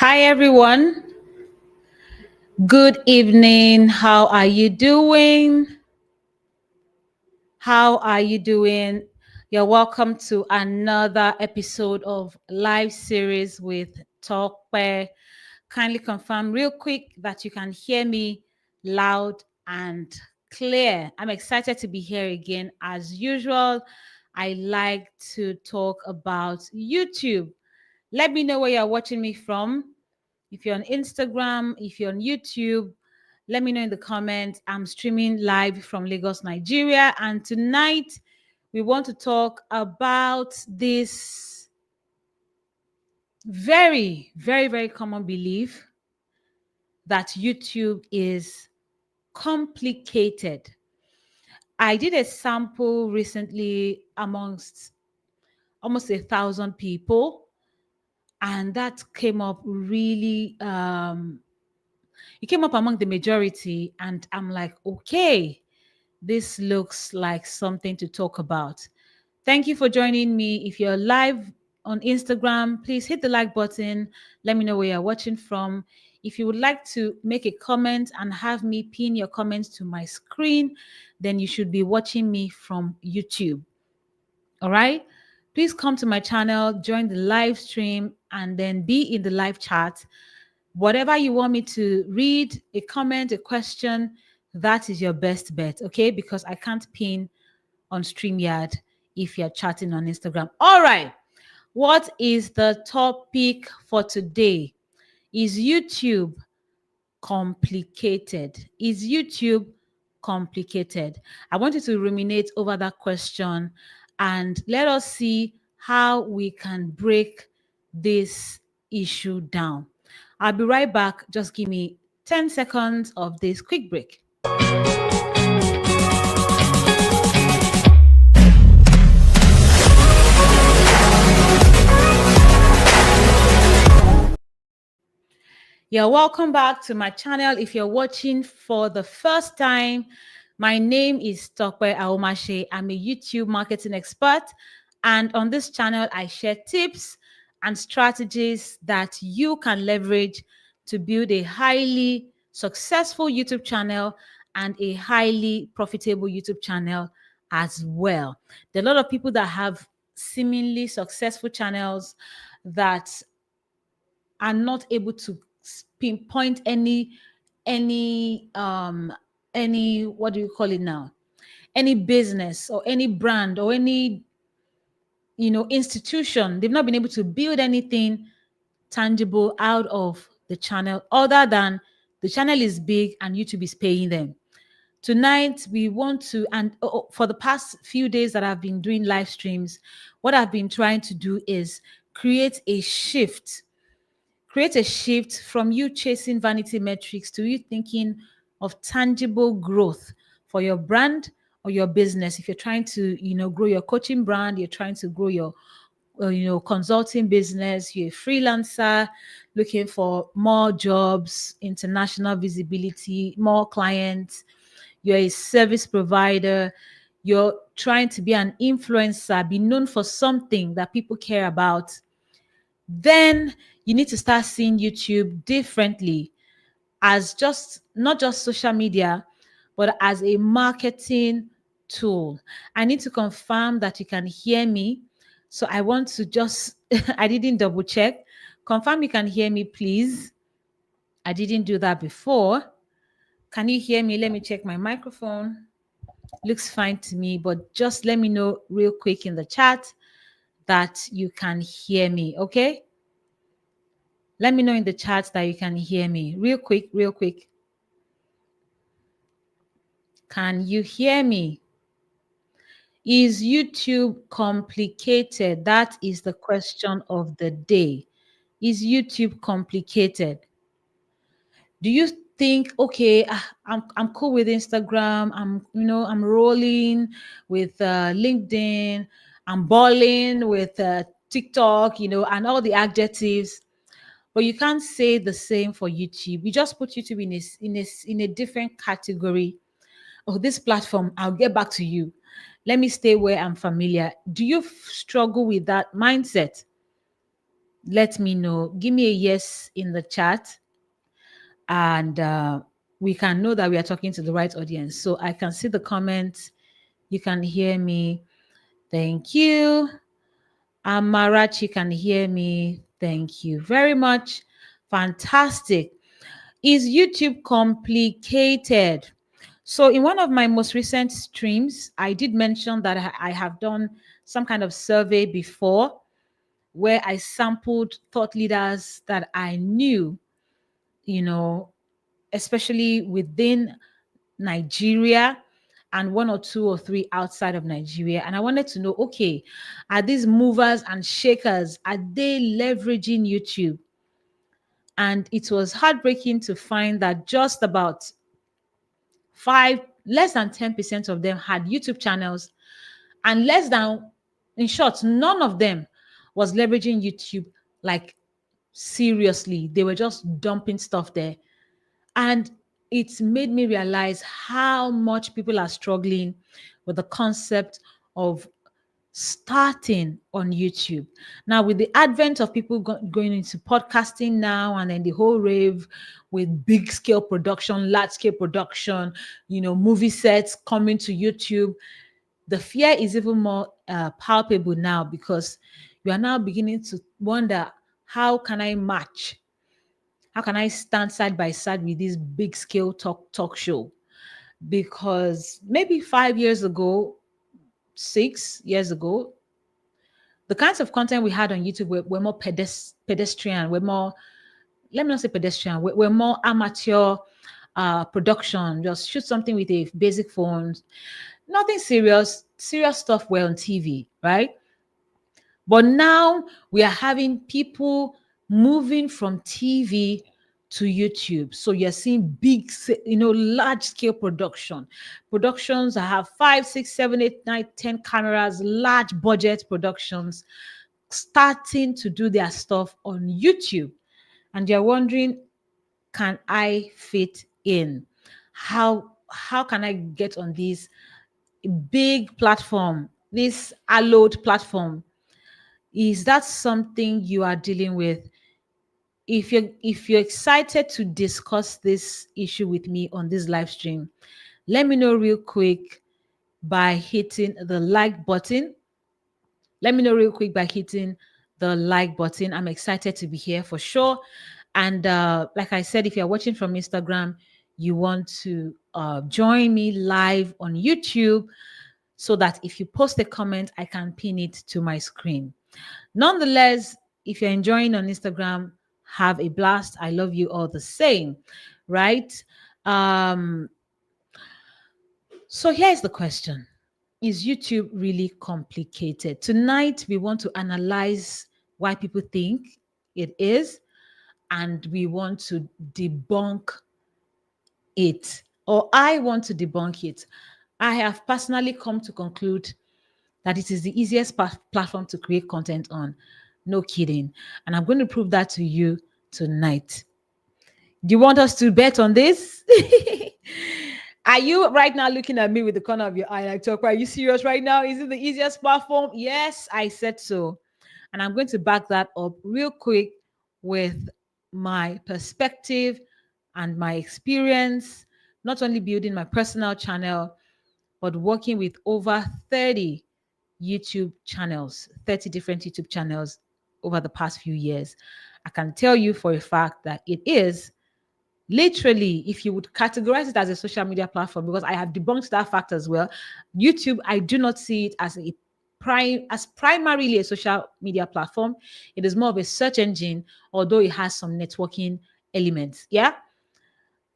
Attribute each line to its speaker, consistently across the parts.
Speaker 1: Hi, everyone. Good evening. How are you doing? How are you doing? You're welcome to another episode of live series with Tope. Kindly confirm real quick that you can hear me loud and clear. I'm excited to be here again. As usual, I like to talk about YouTube. Let me know where you're watching me from. If you're on Instagram, if you're on YouTube, let me know in the comments. I'm streaming live from Lagos, Nigeria. And tonight, we want to talk about this very, very, very common belief that YouTube is complicated. I did a sample recently amongst almost 1,000 people, and that came up really it came up among the majority, and I'm like, okay, this looks like something to talk about. Thank you for joining me. If you're live on Instagram, please hit the like button. Let me know where you're watching from. If you would like to make a comment and have me pin your comments to my screen, then you should be watching me from YouTube. All right? Please come to my channel, join the live stream, and then be in the live chat. Whatever you want me to read, a comment, a question, that is your best bet, okay? Because I can't pin on StreamYard if you're chatting on Instagram. All right. What is the topic for today? Is YouTube complicated? Is YouTube complicated? I want you to ruminate over that question and let us see how we can break this issue down. I'll be right back. Just give me 10 seconds of this quick break. You're welcome back to my channel. If you're watching for the first time, my name is Tope Aghomatse. I'm a YouTube marketing expert. And on this channel, I share tips and strategies that you can leverage to build a highly successful YouTube channel and a highly profitable YouTube channel as well. There are a lot of people that have seemingly successful channels that are not able to pinpoint any what do you call it now, any business or any brand or any institution. They've not been able to build anything tangible out of the channel other than the channel is big and YouTube is paying them. Tonight we want to, and for the past few days that I've been doing live streams, what I've been trying to do is create a shift from you chasing vanity metrics to you thinking of tangible growth for your brand or your business. If you're trying to, grow your coaching brand, you're trying to grow your, consulting business, you're a freelancer looking for more jobs, international visibility, more clients, you're a service provider, you're trying to be an influencer, be known for something that people care about, then you need to start seeing YouTube differently as not just social media, but as a marketing tool. I need to confirm that you can hear me. So I want to just, I didn't double check. Confirm you can hear me, please. I didn't do that before. Can you hear me? Let me check my microphone. Looks fine to me, but just let me know real quick in the chat that you can hear me, okay? Let me know in the chat that you can hear me. Real quick, real quick. Can you hear me? Is YouTube complicated? That is the question of the day. Is YouTube complicated? Do you think, okay, I'm cool with Instagram. I'm rolling with LinkedIn. I'm balling with TikTok, and all the adjectives. But you can't say the same for YouTube. You just put YouTube in a different category. Oh, this platform, I'll get back to you. Let me stay where I'm familiar. Do you struggle with that mindset? let me know. Give me a yes in the chat, and we can know that we are talking to the right audience. So I can see the comments. You can hear me. Thank you. Amarachi can hear me. Thank you very much. Fantastic. Is YouTube complicated? So in one of my most recent streams, I did mention that I have done some kind of survey before where I sampled thought leaders that I knew, you know, especially within Nigeria and one or two or three outside of Nigeria. And I wanted to know, okay, are these movers and shakers, are they leveraging YouTube? And it was heartbreaking to find that just about less than 10% of them had YouTube channels, and in short, none of them was leveraging YouTube like seriously. They were just dumping stuff there. And it's made me realize how much people are struggling with the concept of starting on YouTube. Now, with the advent of people going into podcasting now, and then the whole rave with big scale production, large scale production, movie sets coming to YouTube, the fear is even more palpable now, because you are now beginning to wonder, how can I match? How can I stand side by side with this big scale talk show? Because maybe 5 years ago, 6 years ago, the kinds of content we had on YouTube were more pedestrian. We're more, let me not say pedestrian, we're more amateur production. Just shoot something with a basic phone. Nothing serious. Serious stuff were on TV, right? But now we are having people moving from TV to YouTube. So you're seeing large scale productions that have 5, 6, 7, 8, 9, 10 cameras, large budget productions starting to do their stuff on YouTube. And you're wondering, can I fit in? How can I get on this big platform, this hallowed platform? Is that something you are dealing with? If you're excited to discuss this issue with me on this live stream, let me know real quick by hitting the like button. Let me know real quick by hitting the like button. I'm excited to be here for sure. And like I said, if you're watching from Instagram, you want to join me live on YouTube, so that if you post a comment, I can pin it to my screen. Nonetheless, if you're enjoying on Instagram, have a blast. I love you all the same, right? So here's the question. Is YouTube really complicated? Tonight, we want to analyze why people think it is, and we want to debunk it, or I want to debunk it. I have personally come to conclude that it is the easiest platform to create content on. No kidding. And I'm going to prove that to you tonight. Do you want us to bet on this? Are you right now looking at me with the corner of your eye like, Tope, are you serious right now? Is it the easiest platform? Yes, I said so. And I'm going to back that up real quick with my perspective and my experience, not only building my personal channel, but working with over 30 YouTube channels, 30 different YouTube channels over the past few years. I can tell you for a fact that it is literally, if you would categorize it as a social media platform, because I have debunked that fact as well. YouTube, I do not see it as primarily a social media platform. It is more of a search engine, although it has some networking elements. Yeah.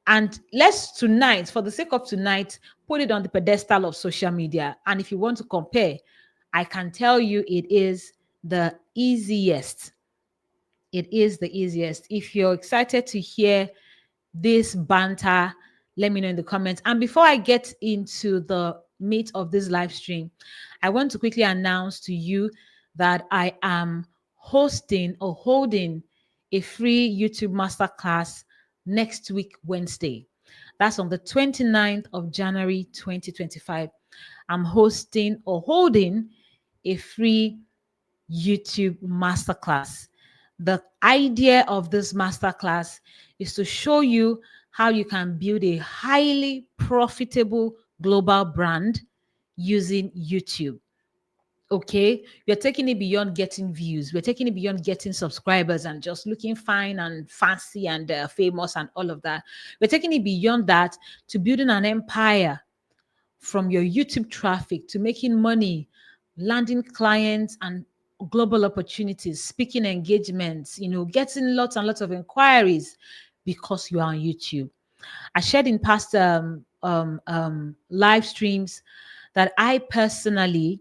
Speaker 1: And let's tonight, for the sake of tonight, put it on the pedestal of social media. And if you want to compare, I can tell you it is the easiest. It is the easiest. If you're excited to hear this banter, let me know in the comments. And before I get into the meat of this live stream, I want to quickly announce to you that I am hosting or holding a free YouTube masterclass next week, Wednesday. That's on the 29th of January, 2025. I'm hosting or holding a free YouTube masterclass. The idea of this masterclass is to show you how you can build a highly profitable global brand using YouTube. Okay, we're taking it beyond getting views, we're taking it beyond getting subscribers and just looking fine and fancy and famous and all of that. We're taking it beyond that to building an empire, from your YouTube traffic to making money, landing clients and global opportunities, speaking engagements, getting lots and lots of inquiries because you are on YouTube. I shared in past live streams that I personally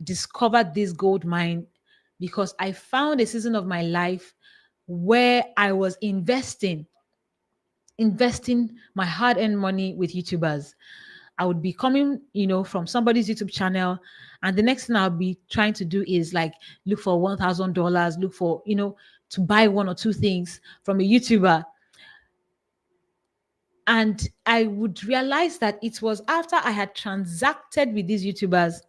Speaker 1: discovered this gold mine because I found a season of my life where I was investing my hard-earned money with YouTubers. I would be coming, from somebody's YouTube channel, and the next thing I'll be trying to do is like look for $1,000, look for, to buy one or two things from a YouTuber. And I would realize that it was after I had transacted with these YouTubers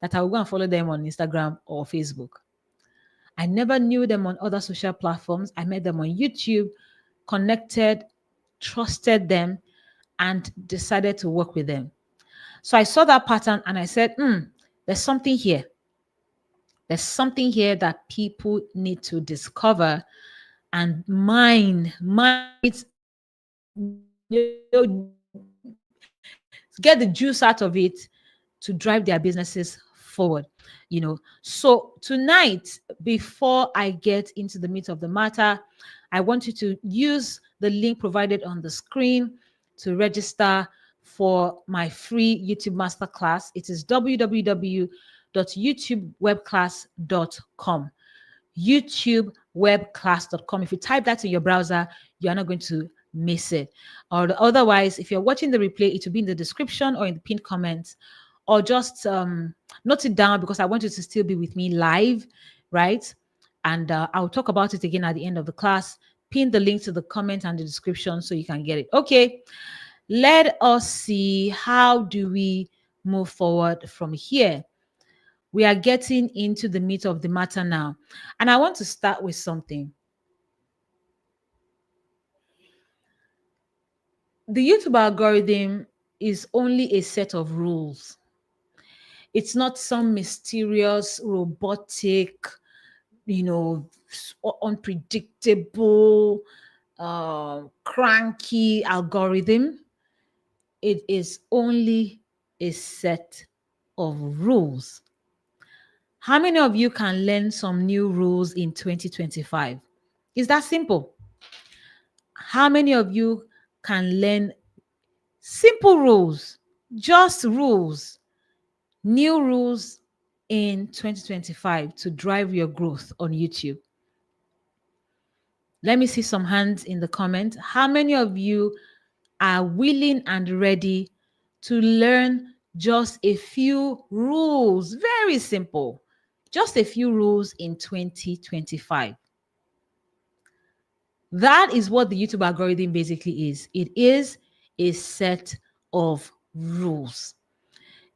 Speaker 1: that I would go and follow them on Instagram or Facebook. I never knew them on other social platforms. I met them on YouTube, connected, trusted them, and decided to work with them. So I saw that pattern and I said, there's something here. There's something here that people need to discover and mine it, get the juice out of it to drive their businesses forward. So tonight, before I get into the meat of the matter, I want you to use the link provided on the screen to register for my free YouTube masterclass. It is www.youtubewebclass.com. youtubewebclass.com. If you type that in your browser, you're not going to miss it. Or otherwise, if you're watching the replay, it will be in the description or in the pinned comments, or just note it down because I want you to still be with me live, right? And I'll talk about it again at the end of the class. Pin the link to the comment and the description so you can get it. Okay, let us see, how do we move forward from here? We are getting into the meat of the matter now. And I want to start with something. The YouTube algorithm is only a set of rules. It's not some mysterious, robotic, unpredictable, cranky algorithm. It is only a set of rules. How many of you can learn some new rules in 2025? It's that simple. How many of you can learn simple rules, just rules, new rules in 2025 to drive your growth on YouTube? Let me see some hands in the comment. How many of you are willing and ready to learn just a few rules? Very simple. Just a few rules in 2025. That is what the YouTube algorithm basically is. It is a set of rules.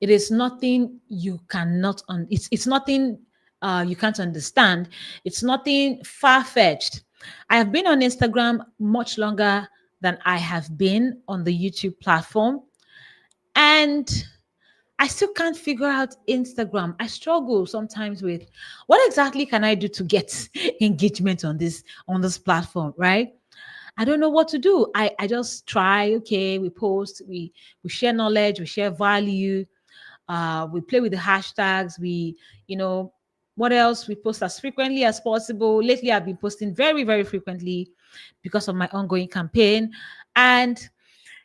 Speaker 1: It is nothing you cannot, it's nothing you can't understand. It's nothing far-fetched. I have been on Instagram much longer than I have been on the YouTube platform. And I still can't figure out Instagram. I struggle sometimes with what exactly can I do to get engagement on this platform, right? I don't know what to do. I just try. Okay, we post, we share knowledge, we share value, we play with the hashtags, what else? We post as frequently as possible. Lately, I've been posting very, very frequently because of my ongoing campaign. And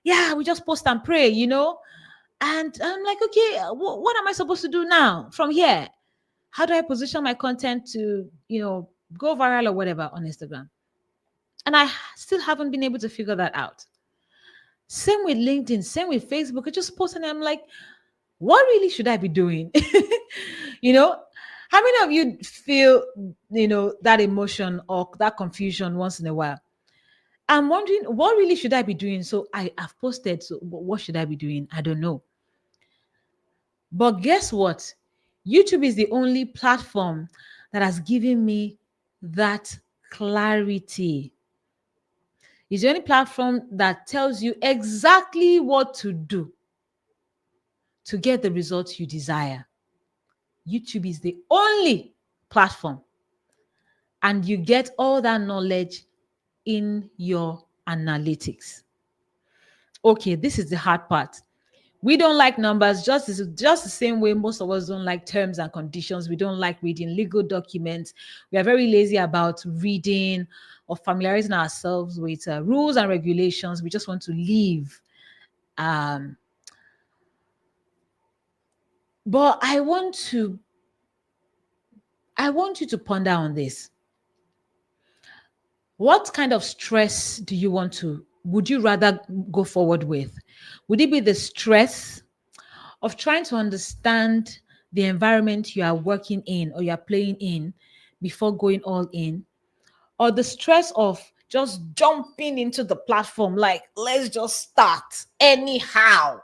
Speaker 1: yeah, we just post and pray, And I'm like, okay, what am I supposed to do now from here? How do I position my content to, go viral or whatever on Instagram? And I still haven't been able to figure that out. Same with LinkedIn, same with Facebook. I just post and I'm like, what really should I be doing? How many of you feel, that emotion or that confusion once in a while? I'm wondering, what really should I be doing? So I've posted, so what should I be doing? I don't know. But guess what? YouTube is the only platform that has given me that clarity. It's the only platform that tells you exactly what to do to get the results you desire. YouTube is the only platform, and you get all that knowledge in your analytics. Okay, this is the hard part. We don't like numbers, just the same way most of us don't like terms and conditions. We don't like reading legal documents. We are very lazy about reading or familiarizing ourselves with rules and regulations. We just want to live. But I want you to ponder on this. What kind of stress would you rather go forward with? Would it be the stress of trying to understand the environment you are working in or you are playing in before going all in, or the stress of just jumping into the platform, like, let's just start anyhow,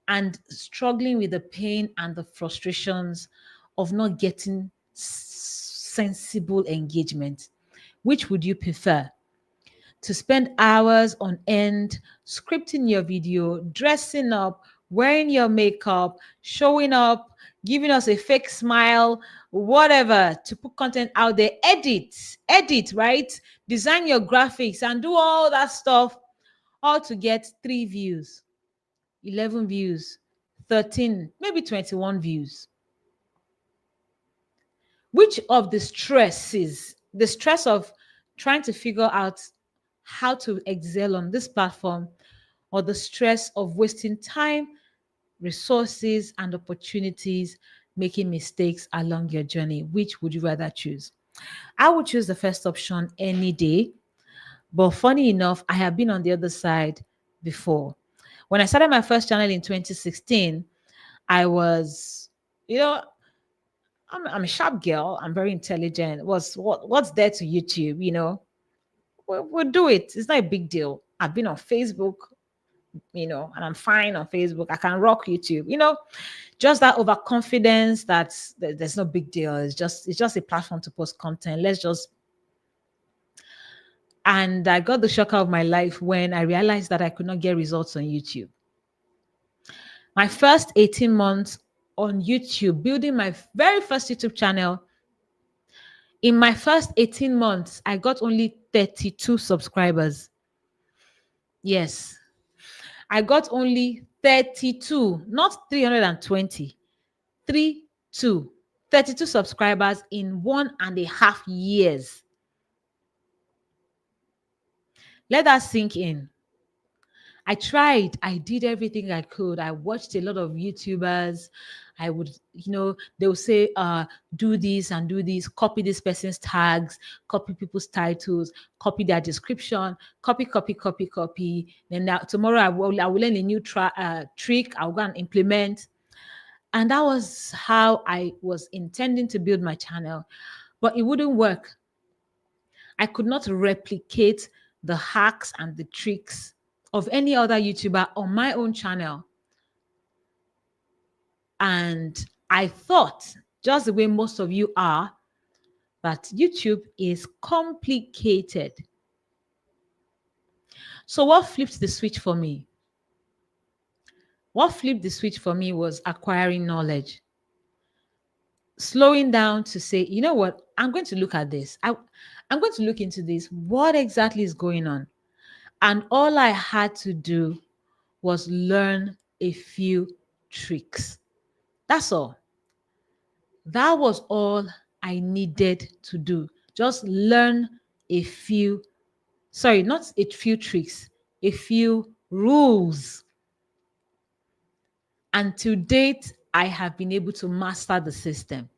Speaker 1: and struggling with the pain and the frustrations of not getting sensible engagement? Which would you prefer? To spend hours on end scripting your video, dressing up, wearing your makeup, showing up, giving us a fake smile, whatever, to put content out there, edit, right? Design your graphics and do all that stuff, all to get 3 views, 11 views, 13, maybe 21 views. Which of the stress of trying to figure out how to excel on this platform, or the stress of wasting time, resources, and opportunities making mistakes along your journey? Which would you rather choose? I would choose the first option any day. But funny enough, I have been on the other side before. When I started my first channel in 2016, I was, I'm a sharp girl. I'm very intelligent. What's there to YouTube? We'll do it. It's not a big deal. I've been on Facebook, and I'm fine on Facebook. I can rock YouTube. Just that overconfidence there's no big deal. It's just a platform to post content. And I got the shocker of my life when I realized that I could not get results on YouTube. My first 18 months on YouTube, building my very first YouTube channel, in my first 18 months, I got only 32 subscribers. Yes, I got only 32, not 320, 32 subscribers in 1.5 years. Let that sink in. I tried. I did everything I could. I watched a lot of YouTubers. I would, they would say, do this and do this, copy this person's tags, copy people's titles, copy their description, copy. Then tomorrow I will learn a new trick I'll go and implement. And that was how I was intending to build my channel, but it wouldn't work. I could not replicate the hacks and the tricks of any other YouTuber on my own channel. And I thought, just the way most of you are, that YouTube is complicated. So what flipped the switch for me? What flipped the switch for me was acquiring knowledge. Slowing down to say, you know what, I'm going to look at this. I'm going to look into this. What exactly is going on? And all I had to do was learn a few tricks. That's all. That was all I needed to do. Just learn a few, not a few tricks, a few rules. And to date, I have been able to master the system.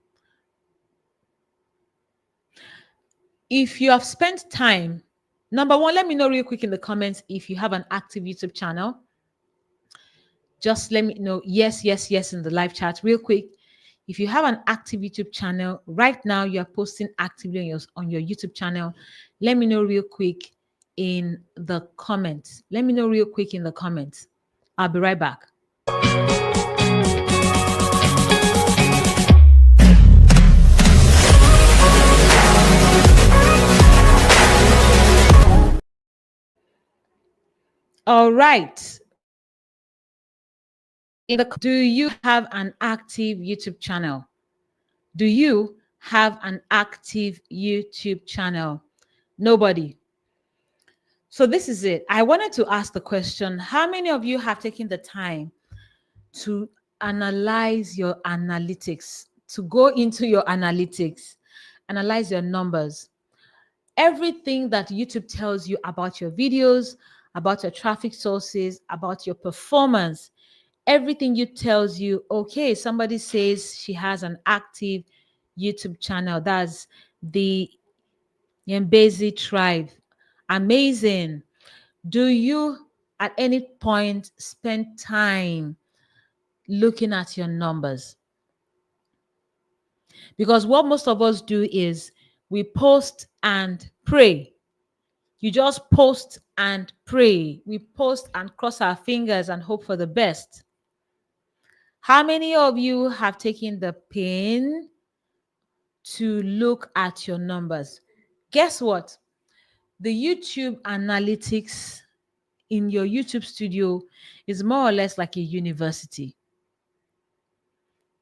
Speaker 1: If you have spent time, number one, let me know real quick in the comments if you have an active YouTube channel. Just let me know yes in the live chat real quick. If you have an active YouTube channel right now, you are posting actively on your YouTube channel, let me know real quick in the comments. Let me know real quick in the comments. I'll be right back. All right. Do you have an active YouTube channel? Do you have an active YouTube channel? Nobody. So this is it. I wanted to ask the question, how many of you have taken the time to analyze your analytics, to go into your analytics, analyze your numbers? Everything that YouTube tells you about your videos, about your traffic sources, about your performance, everything you tells you, okay, somebody says she has an active YouTube channel. That's the Yembezi tribe. Amazing. Do you at any point spend time looking at your numbers? Because what most of us do is we post and pray. You just post and pray. We post and cross our fingers and hope for the best. How many of you have taken the pain to look at your numbers? Guess what? The YouTube analytics in your YouTube studio is more or less like a university.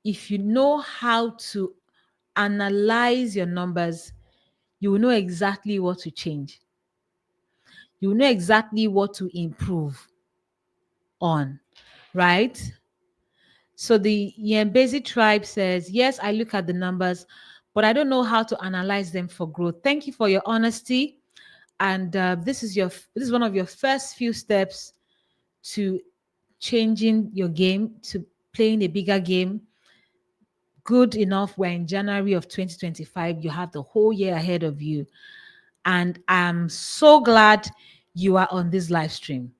Speaker 1: If you know how to analyze your numbers, you will know exactly what to change. You will know exactly what to improve on, right? So the Yembezi tribe says, yes, I look at the numbers, but I don't know how to analyze them for growth. Thank you for your honesty. And this is one of your first few steps to changing your game, to playing a bigger game. Good enough. We're in January of 2025. You have the whole year ahead of you. And I'm so glad you are on this live stream.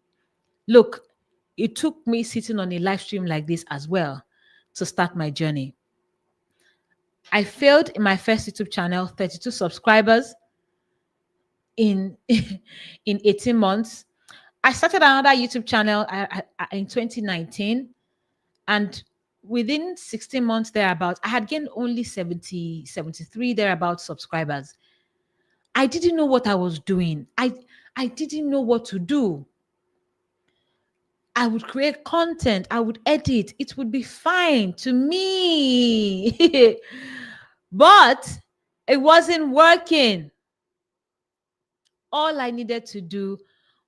Speaker 1: Look, it took me sitting on a live stream like this as well to start my journey. I failed in my first YouTube channel, 32 subscribers in in 18 months. I started another YouTube channel in 2019, and within 16 months thereabouts, I had gained only 73 thereabouts subscribers. I didn't know what I was doing. I didn't know what to do. I would create content, I would edit, it would be fine to me. But it wasn't working. All I needed to do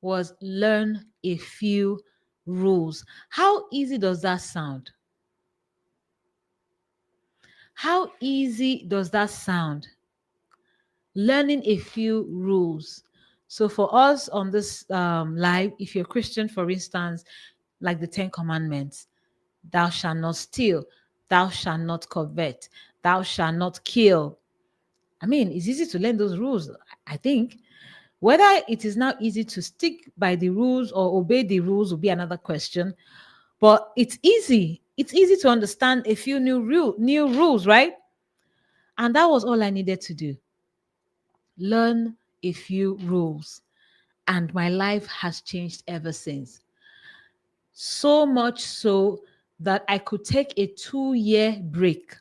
Speaker 1: was learn a few rules. How easy does that sound? How easy does that sound? Learning a few rules. So for us on this live, if you're Christian, for instance, like the 10 Commandments, thou shalt not steal, thou shalt not covet, thou shalt not kill. I mean, it's easy to learn those rules, I think. Whether it is now easy to stick by the rules or obey the rules will be another question. But it's easy. It's easy to understand a few new rules, right? And that was all I needed to do. Learn a few rules. And my life has changed ever since. So much so that I could take a 2-year break.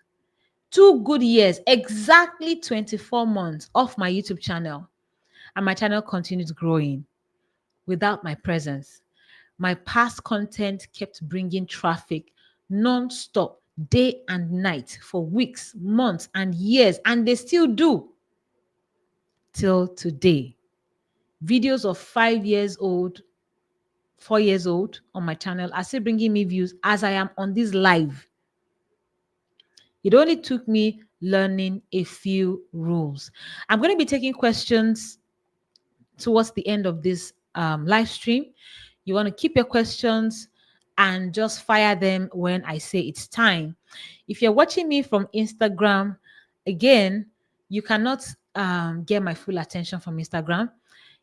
Speaker 1: 2 good years, exactly 24 months off my YouTube channel. And my channel continued growing without my presence. My past content kept bringing traffic non-stop, day and night for weeks, months, and years, and they still do till today. Videos of 5 years old, 4 years old on my channel are still bringing me views as I am on this live. It only took me learning a few rules. I'm going to be taking questions towards the end of this live stream. You want to keep your questions and just fire them when I say it's time. If you're watching me from Instagram, again, you cannot get my full attention from Instagram.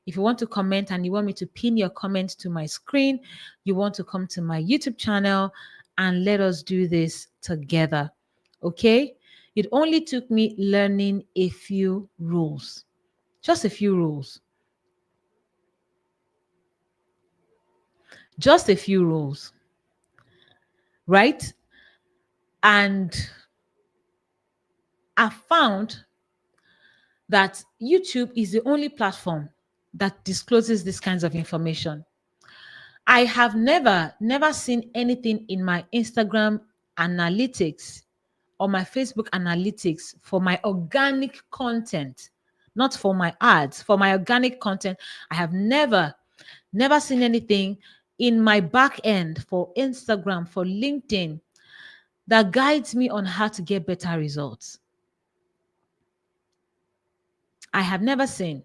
Speaker 1: If you want to comment and you want me to pin your comment to my screen, you want to come to my YouTube channel and let us do this together. Okay? It only took me learning a few rules, just a few rules. Just a few rules, right? And I found that YouTube is the only platform that discloses these kinds of information. I have never seen anything in my Instagram analytics or my Facebook analytics for my organic content, not for my ads, for my organic content. I have never seen anything in my back end for Instagram, for LinkedIn, that guides me on how to get better results. I have never seen.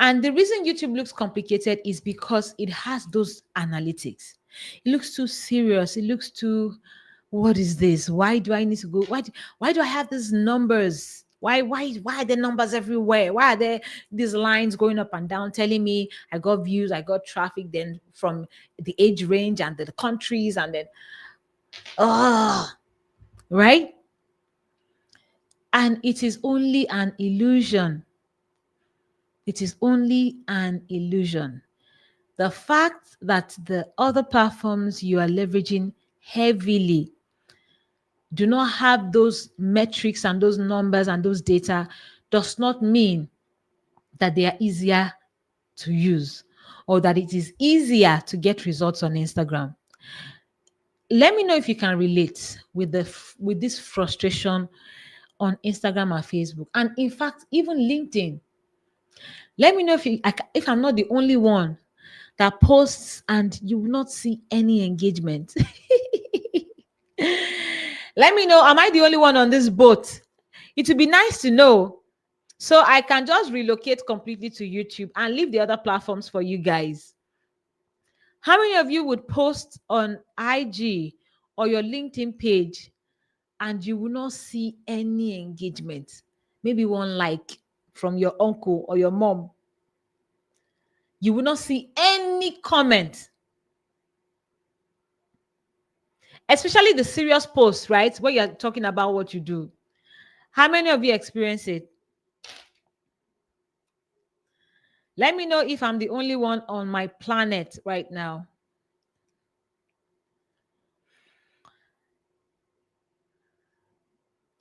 Speaker 1: And the reason YouTube looks complicated is because it has those analytics. It looks too serious. It looks too, what is this? Why do I need to go? Why do I have these numbers? Why are there numbers everywhere? Why are there these lines going up and down telling me I got views, I got traffic, then from the age range and the countries, and then right? And it is only an illusion. It is only an illusion. The fact that the other platforms you are leveraging heavily do not have those metrics and those numbers and those data does not mean that they are easier to use or that it is easier to get results on Instagram. Let me know if you can relate with this frustration on Instagram or Facebook, and in fact, even LinkedIn. Let me know if I'm not the only one that posts and you will not see any engagement. Let me know, am I the only one on this boat? It would be nice to know, so I can just relocate completely to YouTube and leave the other platforms for you guys. How many of you would post on IG or your LinkedIn page and you will not see any engagement? Maybe one like from your uncle or your mom. You will not see any comment. Especially the serious posts, right? Where you're talking about what you do. How many of you experience it? Let me know if I'm the only one on my planet right now.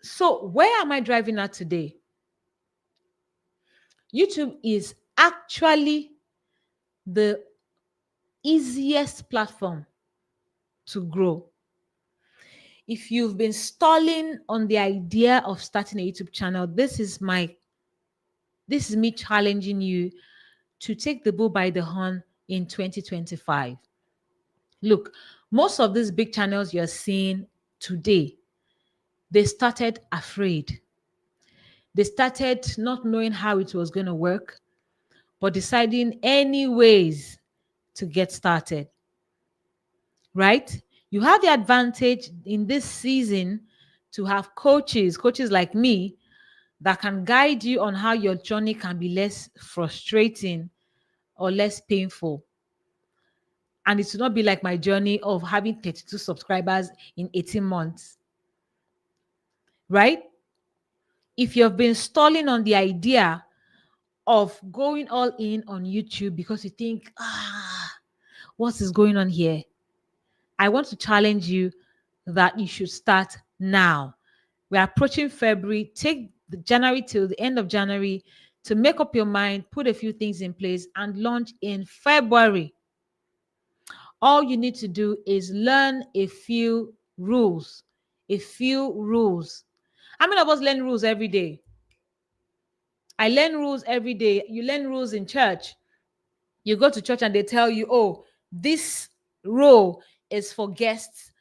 Speaker 1: So where am I driving at today? YouTube is actually the easiest platform to grow. If you've been stalling on the idea of starting a YouTube channel, this is me challenging you to take the bull by the horn in 2025. Look, most of these big channels you're seeing today, they started afraid. They started not knowing how it was going to work, but deciding anyways to get started. Right? You have the advantage in this season to have coaches like me, that can guide you on how your journey can be less frustrating or less painful. And it will not be like my journey of having 32 subscribers in 18 months. Right? If you've been stalling on the idea of going all in on YouTube because you think, what is going on here? I want to challenge you that you should start now. We're approaching February. Take the January till the end of January to make up your mind, put a few things in place, and launch in February. All you need to do is learn a few rules. A few rules. How many of us learn rules every day? I learn rules every day. You learn rules in church. You go to church and they tell you, oh, this row is for guests,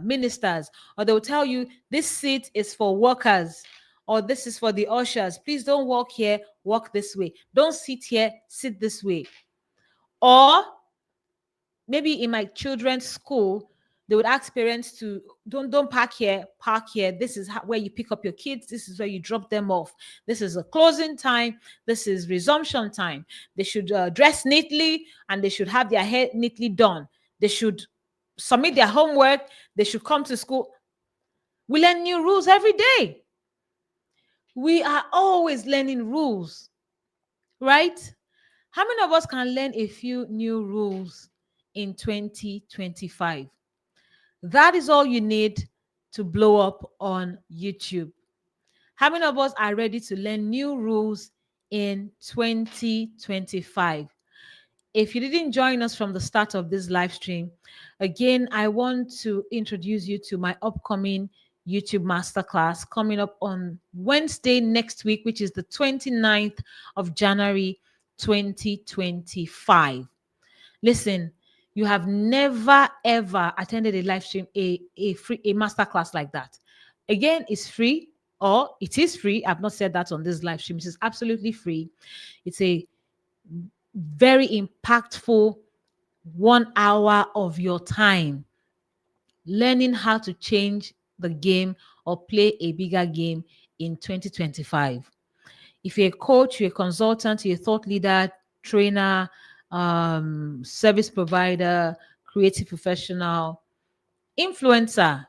Speaker 1: ministers, or they'll tell you this seat is for workers, or this is for the ushers. Please don't walk here, walk this way. Don't sit here, sit this way. Or maybe in my children's school, they would ask parents to don't park here, park here. This is where you pick up your kids. This is where you drop them off. This is a closing time. This is resumption time. They should dress neatly and they should have their hair neatly done. They should submit their homework. They should come to school. We learn new rules every day. We are always learning rules, right? How many of us can learn a few new rules in 2025? That is all you need to blow up on YouTube. How many of us are ready to learn new rules in 2025? if you didn't join us from the start of this live stream, again, I want to introduce you to my upcoming YouTube Masterclass coming up on Wednesday next week, which is the 29th of January 2025. Listen, you have never ever attended a live stream, a masterclass like that. Again, it's free, or it is free. I've not said that on this live stream. It is absolutely free. It's a very impactful 1 hour of your time learning how to change the game or play a bigger game in 2025. If you're a coach, you're a consultant, you're a thought leader, trainer, service provider, creative professional, influencer,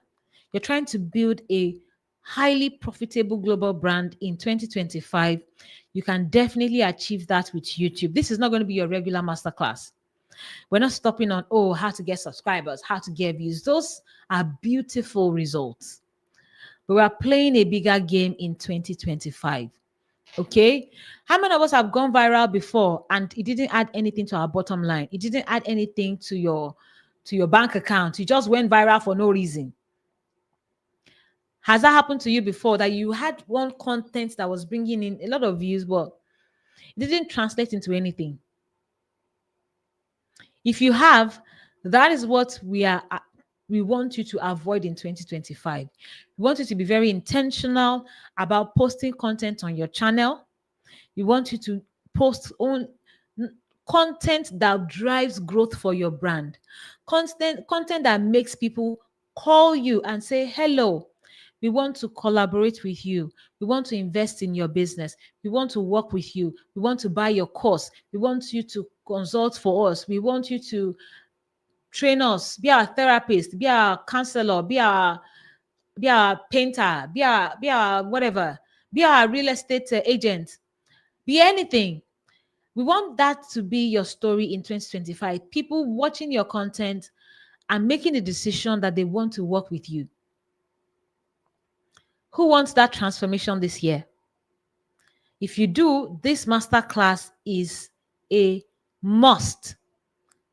Speaker 1: you're trying to build a highly profitable global brand in 2025, you can definitely achieve that with YouTube. This is not going to be your regular masterclass. We're not stopping on, oh, how to get subscribers, how to get views. Those are beautiful results. But we're playing a bigger game in 2025. Okay. How many of us have gone viral before and it didn't add anything to our bottom line? It didn't add anything to your bank account. You just went viral for no reason. Has that happened to you before, that you had one content that was bringing in a lot of views, but it didn't translate into anything? If you have, that is what we want you to avoid in 2025. We want you to be very intentional about posting content on your channel. We want you to post on content that drives growth for your brand. Content that makes people call you and say, hello, we want to collaborate with you. We want to invest in your business. We want to work with you. We want to buy your course. We want you to consult for us. We want you to train us, be our therapist, be our counselor, be our painter, be our whatever, be our real estate agent, be anything. We want that to be your story in 2025. People watching your content and making a decision that they want to work with you. Who wants that transformation this year? If you do, this masterclass is a must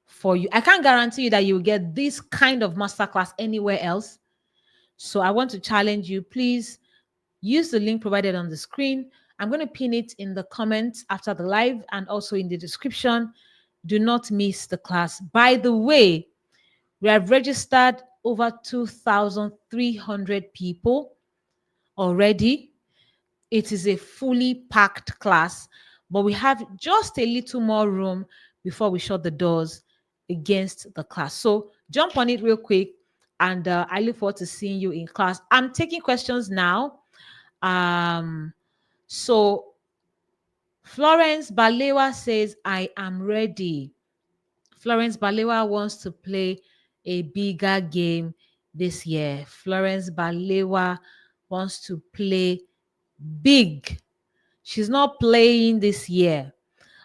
Speaker 1: for you. I can't guarantee you that you will get this kind of masterclass anywhere else. So I want to challenge you. Please use the link provided on the screen. I'm going to pin it in the comments after the live and also in the description. Do not miss the class. By the way, we have registered over 2,300 people already. It is a fully packed class, but we have just a little more room before we shut the doors against the class. So jump on it real quick, and I look forward to seeing you in class. I'm taking questions now. So Florence Balewa says, I am ready. Florence Balewa wants to play a bigger game this year. Florence Balewa wants to play big. She's not playing this year.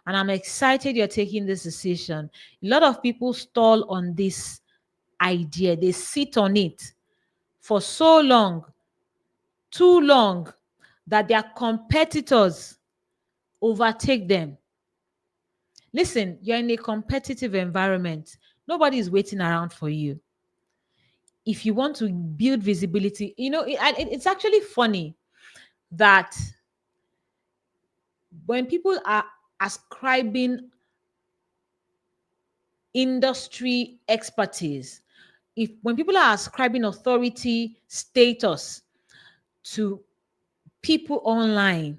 Speaker 1: And I'm excited you're taking this decision. A lot of people stall on this idea. They sit on it for so long, too long, that their competitors overtake them. Listen, you're in a competitive environment. Nobody is waiting around for you. If you want to build visibility, it's actually funny that when people are ascribing industry expertise, when people are ascribing authority status to people online,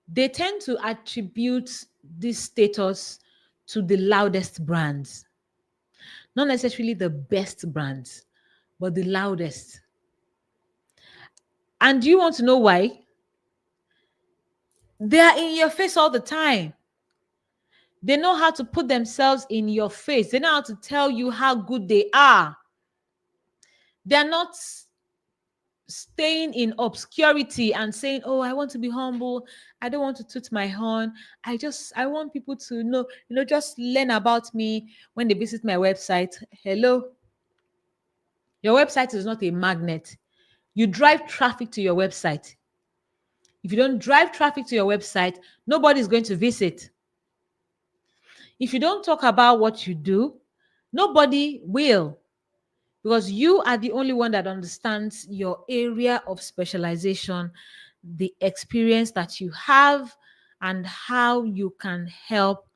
Speaker 1: they tend to attribute this status to the loudest brands. Not necessarily the best brands, but the loudest. And do you want to know why? They are in your face all the time. They know how to put themselves in your face. They know how to tell you how good they are. They're not staying in obscurity and saying, oh, I want to be humble. I don't want to toot my horn. I want people to know, just learn about me when they visit my website. Hello. Your website is not a magnet. You drive traffic to your website. If you don't drive traffic to your website, nobody's going to visit. If you don't talk about what you do, nobody will, because you are the only one that understands your area of specialization, the experience that you have, and how you can help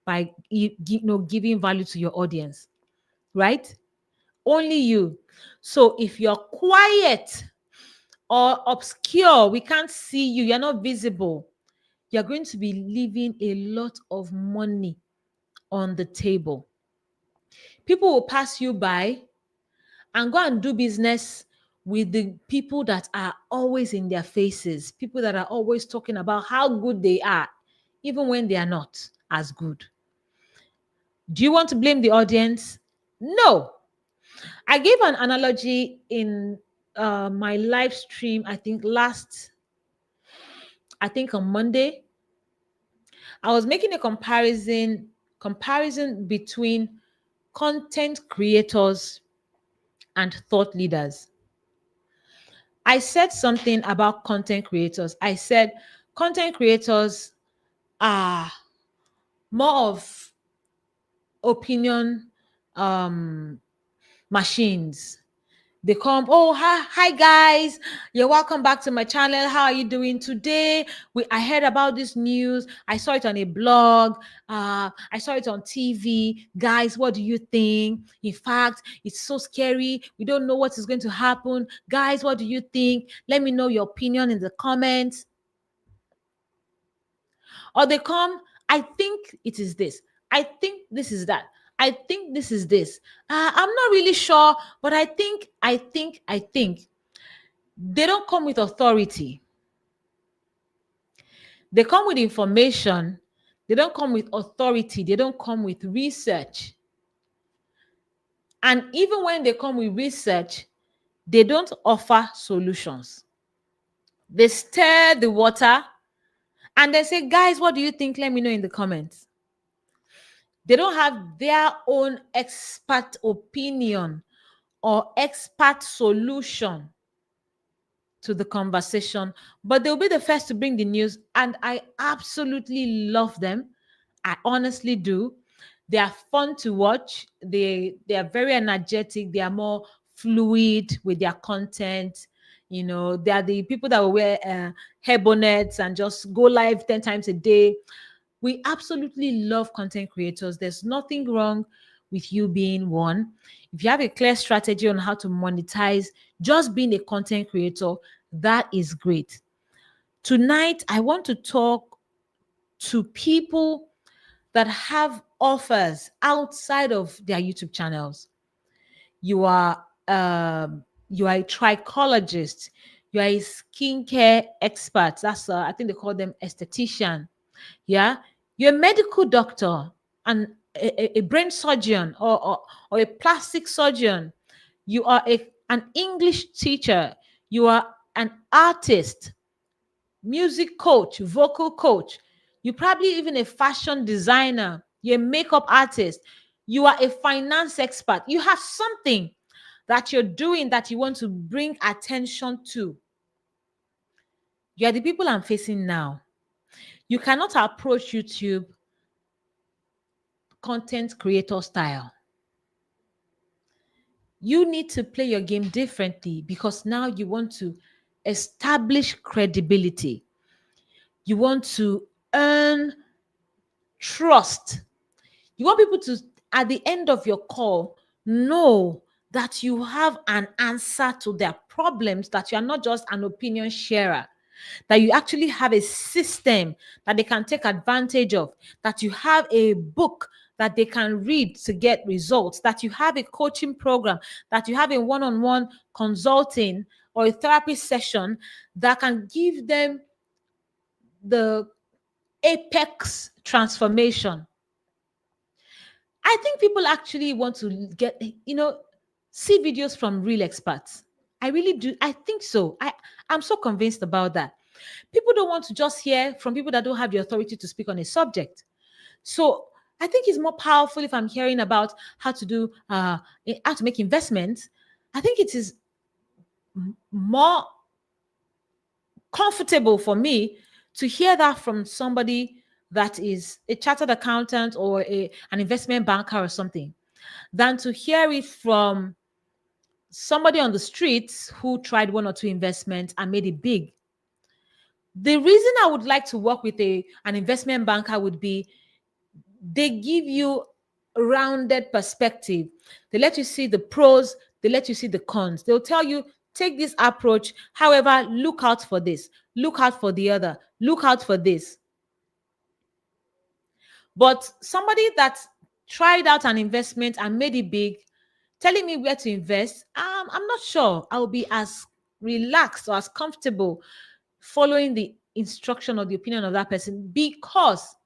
Speaker 1: by giving value to your audience, right? Only you. So if you're quiet or obscure, we can't see you, you're not visible, you're going to be leaving a lot of money on the table. People will pass you by and go and do business with the people that are always in their faces, people that are always talking about how good they are, even when they are not as good. Do you want to blame the audience? No. I gave an analogy in my live stream, I think on Monday. I was making a comparison between content creators and thought leaders. I said something about content creators. I said content creators are more of opinion machines. They come, oh, hi guys, you're welcome back to my channel. How are you doing today? I heard about this news. I saw it on a blog. I saw it on TV. Guys, what do you think? In fact, it's so scary. We don't know what is going to happen. Guys, what do you think? Let me know your opinion in the comments. Or they come, I think it is this. I think this is that. I think this is this. I'm not really sure, but I think. They don't come with authority. They come with information. They don't come with authority. They don't come with research. And even when they come with research, they don't offer solutions. They stir the water and they say, guys, what do you think? Let me know in the comments. They don't have their own expert opinion or expert solution to the conversation, but they'll be the first to bring the news. And I absolutely love them. I honestly do. They are fun to watch. They are very energetic. They are more fluid with their content. You know, they are the people that will wear hair bonnets and just go live 10 times a day. We absolutely love content creators. There's nothing wrong with you being one. If you have a clear strategy on how to monetize just being a content creator, that is great. Tonight, I want to talk to people that have offers outside of their YouTube channels. You are a trichologist. You are a skincare expert. That's I think they call them esthetician. Yeah, you're a medical doctor and a brain surgeon or a plastic surgeon. You are an English teacher. You are an artist, music coach, vocal coach. You're probably even a fashion designer. You're a makeup artist. You are a finance expert. You have something that you're doing that you want to bring attention to. You are the people I'm facing now. You cannot approach YouTube content creator style. You need to play your game differently because now you want to establish credibility. You want to earn trust. You want people to, at the end of your call, know that you have an answer to their problems, that you are not just an opinion sharer, that you actually have a system that they can take advantage of, that you have a book that they can read to get results, that you have a coaching program, that you have a one-on-one consulting or a therapy session that can give them the apex transformation. I think people actually want to get, see videos from real experts. I really do. I think so. I'm so convinced about that. People don't want to just hear from people that don't have the authority to speak on a subject. So I think it's more powerful if I'm hearing about how to make investments. I think it is more comfortable for me to hear that from somebody that is a chartered accountant or an investment banker or something than to hear it from somebody on the streets who tried one or two investments and made it big. The reason I would like to work with an investment banker would be they give you a rounded perspective. They let you see the pros, they let you see the cons. They'll tell you, take this approach. However, look out for this, look out for the other, look out for this. But somebody that tried out an investment and made it big, telling me where to invest, I'm not sure I'll be as relaxed or as comfortable following the instruction or the opinion of that person, because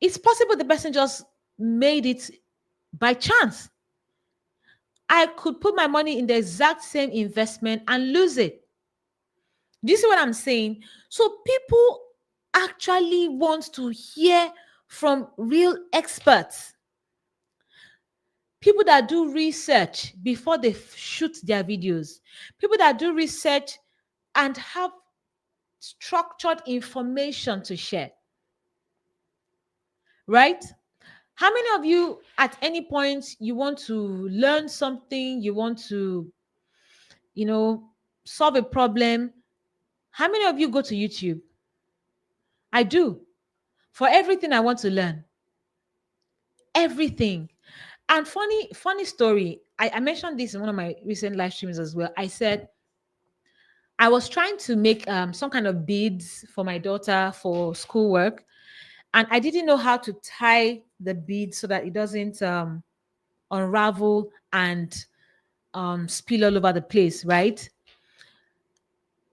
Speaker 1: it's possible the person just made it by chance. I could put my money in the exact same investment and lose it. Do you see what I'm saying? So people actually want to hear from real experts, people that do research before they shoot their videos, people that do research and have structured information to share, right? How many of you at any point you want to learn something, you want to, solve a problem? How many of you go to YouTube? I do. For everything I want to learn. Everything. And funny story. I mentioned this in one of my recent live streams as well. I said I was trying to make some kind of beads for my daughter for schoolwork, and I didn't know how to tie the beads so that it doesn't unravel and spill all over the place, right?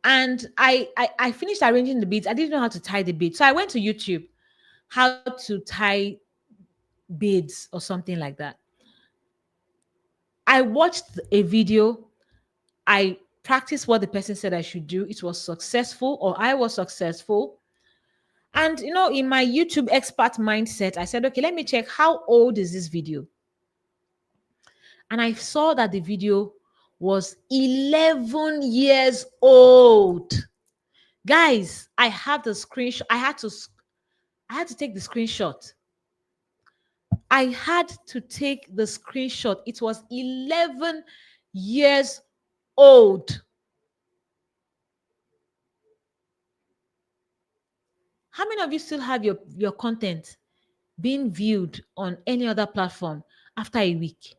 Speaker 1: And I finished arranging the beads. I didn't know how to tie the beads, so I went to YouTube, how to tie beads or something like that. I watched a video. I practiced what the person said I should do. It was successful, or I was successful. And in my YouTube expert mindset, I said, okay, let me check how old is this video. And I saw that the video was 11 years old. Guys, I have the screenshot. I had to take the screenshot. I had to take the screenshot. It was 11 years old. How many of you still have your content being viewed on any other platform after a week?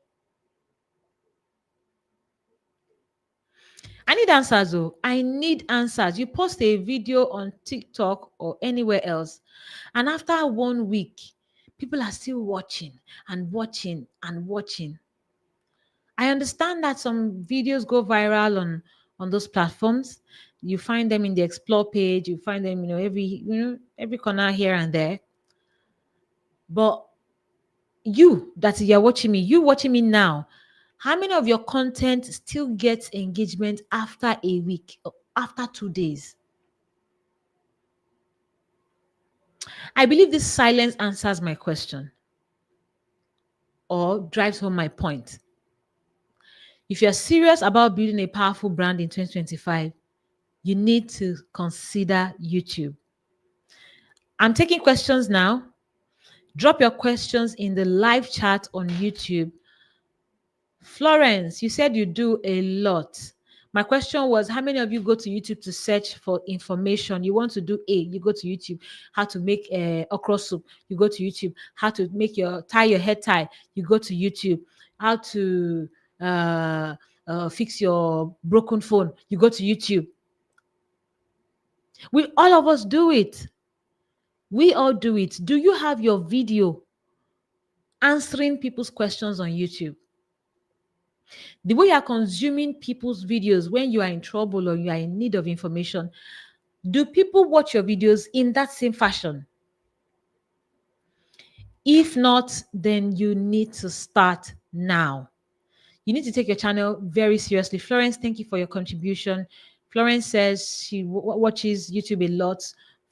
Speaker 1: I need answers, though. I need answers. You post a video on TikTok or anywhere else, and after 1 week, people are still watching and watching and watching. I understand that some videos go viral on those platforms. You find them in the explore page. You find them, every corner here and there. But you're watching me now, how many of your content still gets engagement after a week, or after 2 days? I believe this silence answers my question or drives home my point. If you're serious about building a powerful brand in 2025, you need to consider YouTube. I'm taking questions now. Drop your questions in the live chat on YouTube. Florence, you said you do a lot. My question was, how many of you go to YouTube to search for information? You want to do A, you go to YouTube. How to make okra soup, you go to YouTube. How to make tie your head tie, you go to YouTube. How to fix your broken phone, you go to YouTube. All of us do it. We all do it. Do you have your video answering people's questions on YouTube? The way you are consuming people's videos when you are in trouble or you are in need of information, do people watch your videos in that same fashion? If not, then you need to start now. You need to take your channel very seriously. Florence, thank you for your contribution. Florence says she watches YouTube a lot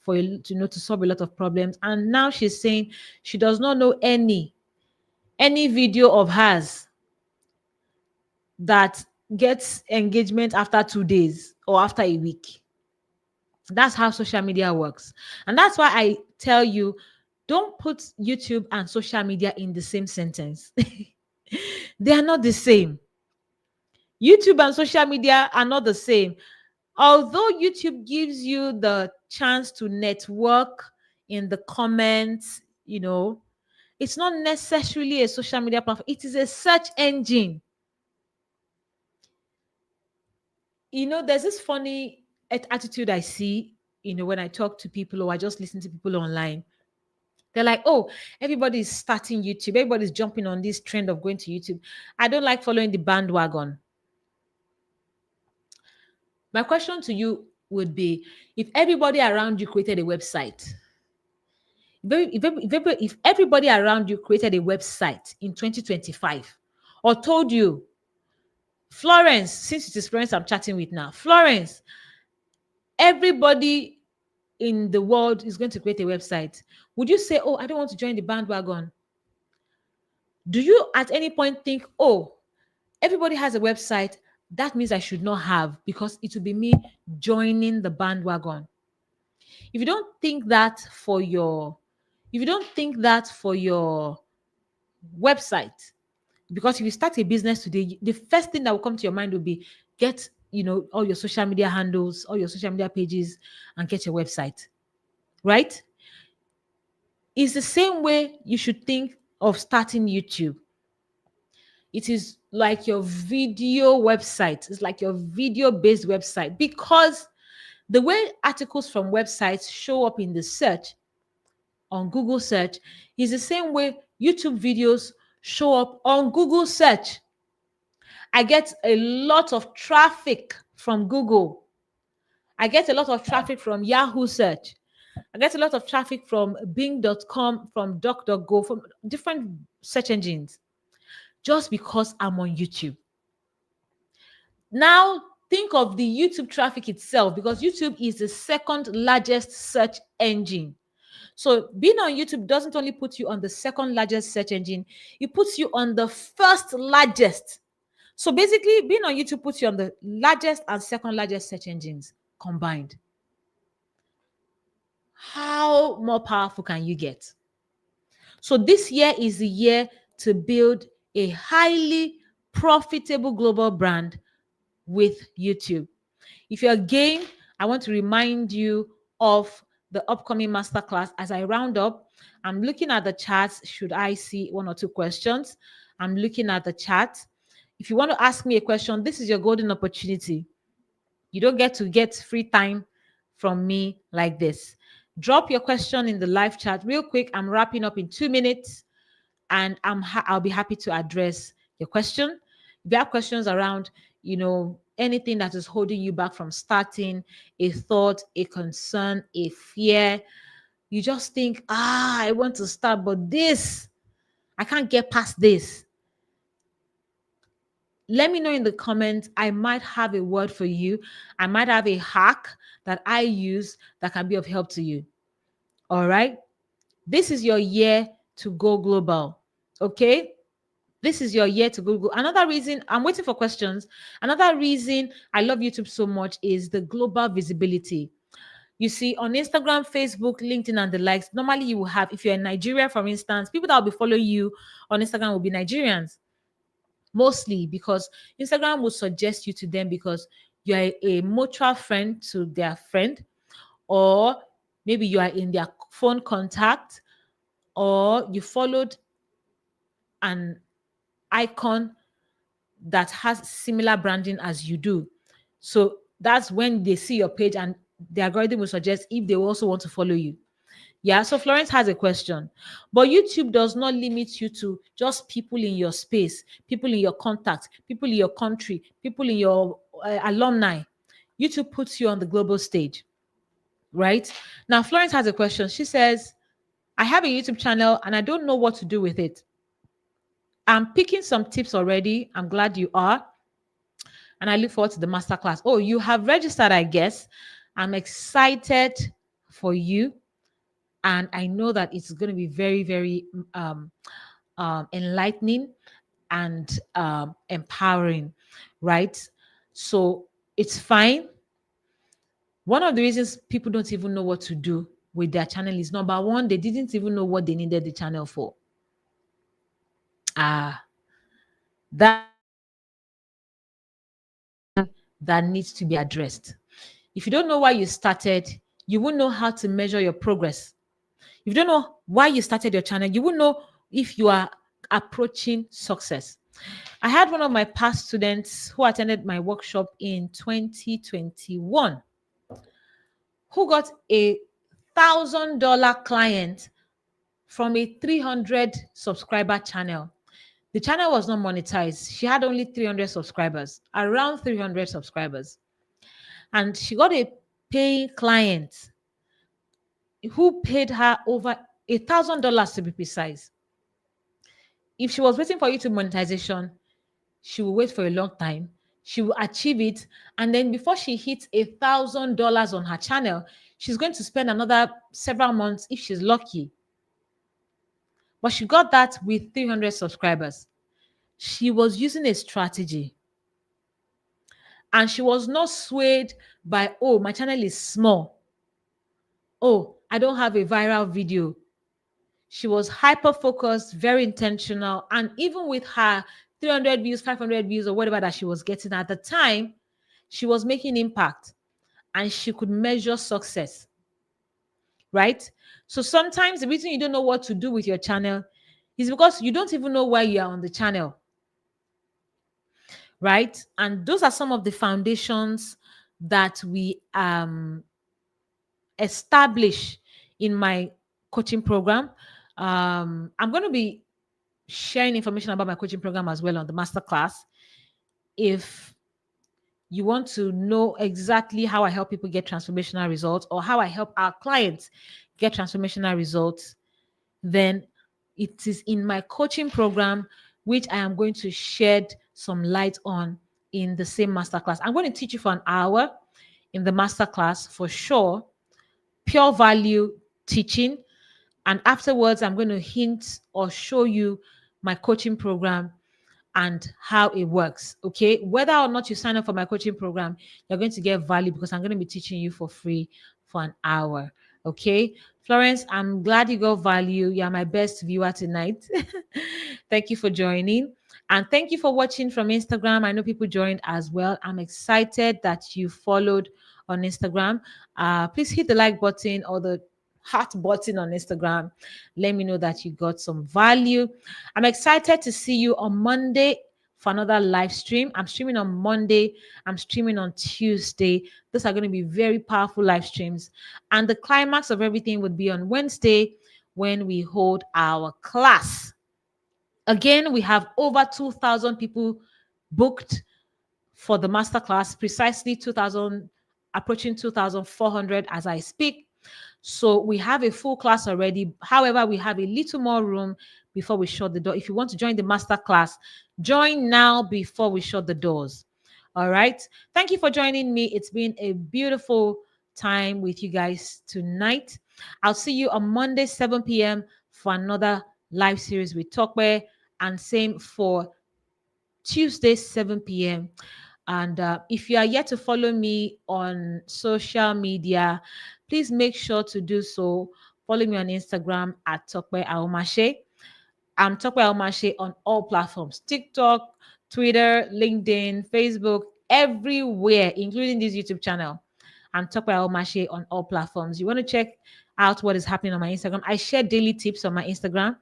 Speaker 1: to solve a lot of problems. And now she's saying she does not know any video of hers that gets engagement after 2 days or after a week. That's how social media works. And that's why I tell you, don't put YouTube and social media in the same sentence. They are not the same. YouTube and social media are not the same. Although YouTube gives you the chance to network in the comments, it's not necessarily a social media platform. It is a search engine. There's this funny attitude I see, when I talk to people or I just listen to people online. They're like, oh, everybody's starting YouTube. Everybody's jumping on this trend of going to YouTube. I don't like following the bandwagon. My question to you would be, if everybody around you created a website, if everybody around you created a website in 2025 or told you, Florence, since it is Florence I'm chatting with now, Florence, everybody in the world is going to create a website, would you say, oh, I don't want to join the bandwagon? Do you at any point think, oh, everybody has a website, that means I should not have, because it would be me joining the bandwagon? If you don't think that for your website, because if you start a business today, the first thing that will come to your mind will be get, all your social media handles, all your social media pages, and get your website, right? It's the same way you should think of starting YouTube. It is like your video website. It's like your video-based website, because the way articles from websites show up in the search on Google search is the same way YouTube videos show up on Google search. I get a lot of traffic from Google. I get a lot of traffic from Yahoo search. I get a lot of traffic from Bing.com, from DuckDuckGo, from different search engines, just because I'm on YouTube. Now, think of the YouTube traffic itself, because YouTube is the second largest search engine. So being on YouTube doesn't only put you on the second largest search engine, it puts you on the first largest. So basically, being on YouTube puts you on the largest and second largest search engines combined. How more powerful can you get? So this year is the year to build a highly profitable global brand with YouTube. If you're game, I want to remind you of the upcoming masterclass. As I round up, I'm looking at the charts. Should I see one or two questions? I'm looking at the chat. If you want to ask me a question, this is your golden opportunity. You don't get to get free time from me like this. Drop your question in the live chat real quick. I'm wrapping up in 2 minutes, and I'll be happy to address your question. If you have questions around, anything that is holding you back from starting, a thought, a concern, a fear, you just think, I want to start, but I can't get past this. Let me know in the comments. I might have a word for you. I might have a hack that I use that can be of help to you. All right. This is your year to go global. Okay. This is your year to Google. Another reason, I'm waiting for questions. Another reason I love YouTube so much is the global visibility. You see, on Instagram, Facebook, LinkedIn, and the likes, normally you will have, if you're in Nigeria, for instance, people that will be following you on Instagram will be Nigerians, mostly because Instagram will suggest you to them because you are a mutual friend to their friend, or maybe you are in their phone contact, or you followed an icon that has similar branding as you do. So that's when they see your page and the algorithm will suggest if they also want to follow you. Yeah, so Florence has a question. But YouTube does not limit you to just people in your space, people in your contacts, people in your country, people in your alumni. YouTube puts you on the global stage, right? Now, Florence has a question. She says, I have a YouTube channel and I don't know what to do with it. I'm picking some tips already. I'm glad you are. And I look forward to the masterclass. Oh, you have registered, I guess. I'm excited for you. And I know that it's going to be very, very enlightening and empowering, right? So it's fine. One of the reasons people don't even know what to do with their channel is, number one, they didn't even know what they needed the channel for. That that needs to be addressed. If you don't know why you started, you won't know how to measure your progress. If you don't know why you started your channel, you won't know if you are approaching success. I had one of my past students who attended my workshop in 2021 who got $1,000 client from a 300 subscriber channel. The channel was not monetized. She had only 300 subscribers, around 300 subscribers. And she got a paying client who paid her over $1,000 to be precise. If she was waiting for YouTube monetization, she will wait for a long time. She will achieve it. And then before she hits $1,000 on her channel, she's going to spend another several months if she's lucky. But she got that with 300 subscribers. She was using a strategy. And she was not swayed by, oh, my channel is small. Oh, I don't have a viral video. She was hyper-focused, very intentional. And even with her 300 views, 500 views, or whatever that she was getting at the time, she was making impact. And she could measure success. Right? So sometimes the reason you don't know what to do with your channel is because you don't even know why you are on the channel. Right? And those are some of the foundations that we establish in my coaching program. I'm going to be sharing information about my coaching program as well on the masterclass. If you want to know exactly how I help people get transformational results or how I help our clients get transformational results, then it is in my coaching program, which I am going to shed some light on in the same masterclass. I'm going to teach you for an hour in the masterclass for sure, pure value teaching. And afterwards, I'm going to hint or show you my coaching program and how it works. Okay. Whether or not you sign up for my coaching program, you're going to get value because I'm going to be teaching you for free for an hour. Okay. Florence, I'm glad you got value. You're my best viewer tonight. Thank you for joining. And thank you for watching from Instagram. I know people joined as well. I'm excited that you followed on Instagram. Please hit the like button or the heart button on Instagram. Let me know that you got some value. I'm excited to see you on Monday for another live stream. I'm streaming on Monday. I'm streaming on Tuesday. Those are going to be very powerful live streams. And the climax of everything would be on Wednesday when we hold our class. Again, we have over 2,000 people booked for the masterclass, precisely 2,000, approaching 2,400 as I speak. So we have a full class already. However, we have a little more room before we shut the door. If you want to join the master class, join now before we shut the doors. All right. Thank you for joining me. It's been a beautiful time with you guys tonight. I'll see you on Monday, 7 p.m. for another live series with Tope, and same for Tuesday, 7 p.m. And if you are yet to follow me on social media, please make sure to do so. Follow me on Instagram at Tope Aghomatse. I'm Tope Aghomatse on all platforms: TikTok, Twitter, LinkedIn, Facebook, everywhere, including this YouTube channel. I'm Tope Aghomatse on all platforms. You want to check out what is happening on my Instagram? I share daily tips on my Instagram.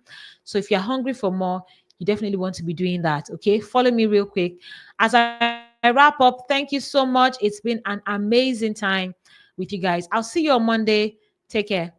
Speaker 1: So if you're hungry for more, you definitely want to be doing that. Okay, follow me real quick. As I wrap up, thank you so much. It's been an amazing time with you guys. I'll see you on Monday. Take care.